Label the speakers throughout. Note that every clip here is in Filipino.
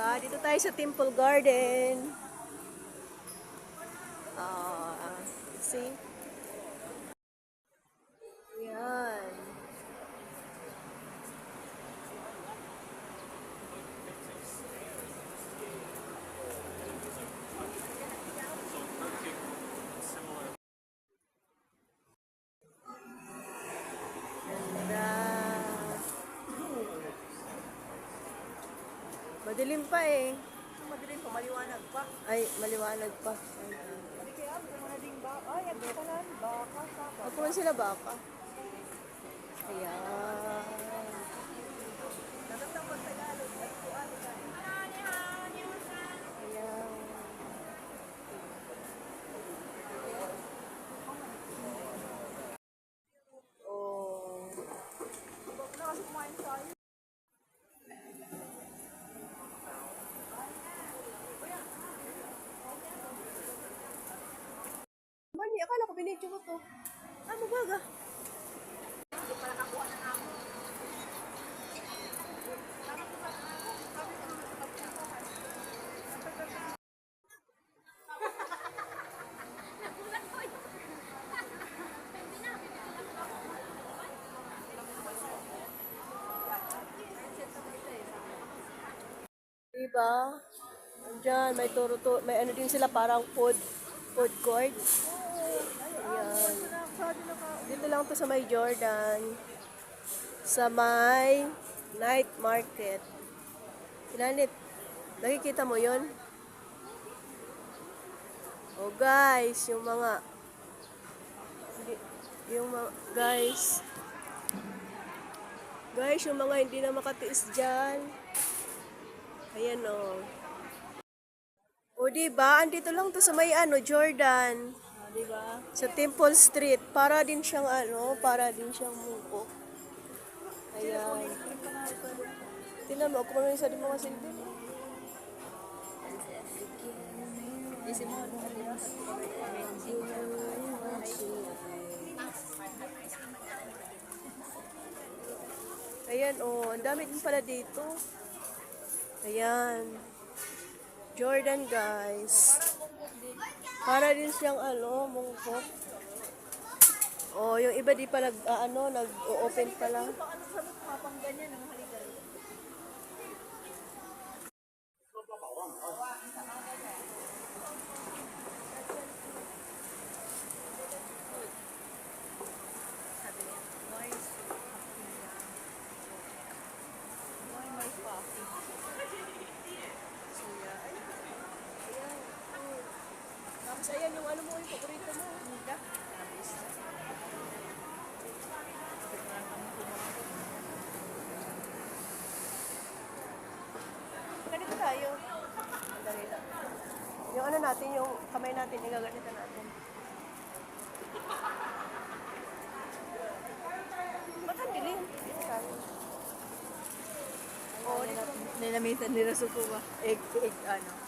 Speaker 1: Dito tayo sa Temple Garden. See? Yan. Ganda. Madilim pa eh.
Speaker 2: Madilim pa, maliwanag pa.
Speaker 1: Ay, maliwanag pa.
Speaker 2: Hindi kaya, gusto mo na ding baka. Ay, ang baka lang, baka, saka.
Speaker 1: Magpunan sila baka. Ayan.
Speaker 2: Natatang pag-Tagalog, ay kuwan ka.
Speaker 1: Ayan. Oh.
Speaker 2: Baka na kasi kumain tayo.
Speaker 1: Mani, akala ko binidyo ko to. Ano baga? Diba? Diyan, may may ano din sila parang food court. Ayan. Dito lang to sa may Jordan. Sa may night market. Kinanit. Nakikita mo yon? Oh guys, yung mga guys, yung mga hindi na makatiis dyan. Ayan o. O diba, andito lang to sa may ano, Jordan.
Speaker 2: Diba?
Speaker 1: Sa Temple Street. Para din siyang muko. Ayan. Tingnan mo, kung ano yung sa di mga silbi.
Speaker 2: Isi mo,
Speaker 1: Ayan o, ang dami din pala dito. Ayan. Jordan guys. Para din siyang mungkok. Oh, yung iba di pa nag-open pa lang.
Speaker 2: paano sa mapang ganyan, ang haligal.
Speaker 1: Tapos ayan yung ano mo, yung paborito mo. Ganito tayo. Dali lang. Yung ano natin, yung kamay natin, igaganito natin. Ba't ang dilim? Dito tayo. Oo, dito.
Speaker 2: Nilamitan nila sa kuba. Egg, ano.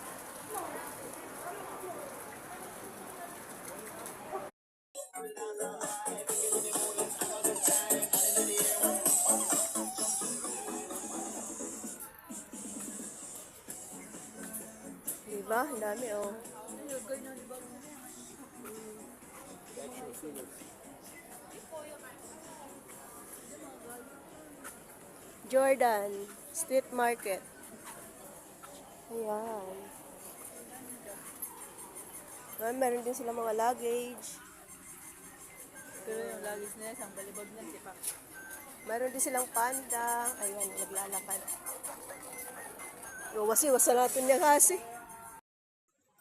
Speaker 1: Diba? Ang dami, oh. Jordan Street Market. Ayan. Meron din sila mga luggage.
Speaker 2: Pero yung lagis nila, isang balibag lang, di pa.
Speaker 1: Meron din silang panda. Ayan, naglalakad. Wasi-wasa natin niya kasi.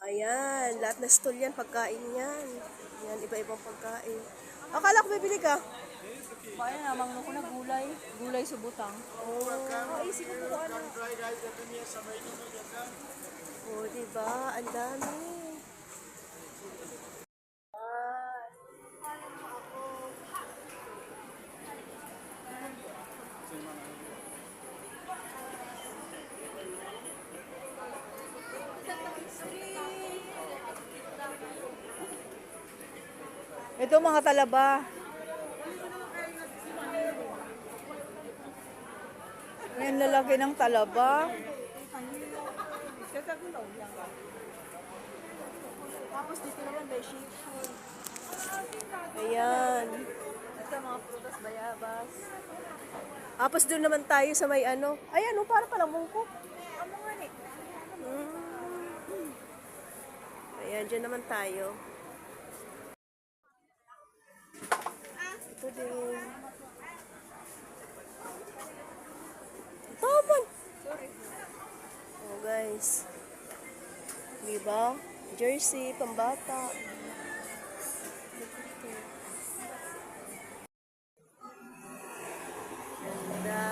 Speaker 1: Ayan, lahat na stall yan, pagkain yan. Yan, iba-ibang pagkain. Akala ko bibili ka.
Speaker 2: Kaya namang ko na gulay. Gulay sa butang.
Speaker 1: Oh, isip ko kung ano. Oh, diba? Ang dami.
Speaker 2: Ito mga talaba. Yan lalaki ng talaba. kagulaw yan.
Speaker 1: Tapos dito naman may sheep. Ayan.
Speaker 2: Ito mga prutas, bayabas.
Speaker 1: Tapos doon naman tayo sa may ano. Ayan, para palang mungkok.
Speaker 2: Ano nga ni?
Speaker 1: Ayan, dyan naman tayo. Ito din. Taman!
Speaker 2: Sorry.
Speaker 1: Oh, guys. Diba? Jersey, pambata. Ganda.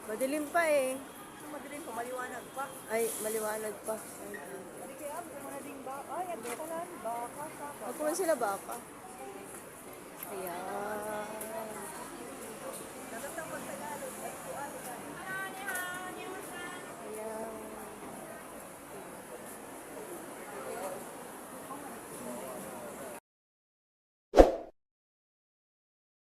Speaker 1: Madilim pa eh.
Speaker 2: Madaling pumaliwanag pa.
Speaker 1: Ay, maliwanag pa.
Speaker 2: Hindi kaya ako na ding ba? Ay, ito ka lang. Baka, saka.
Speaker 1: Magkuhan sila baka. Ayan.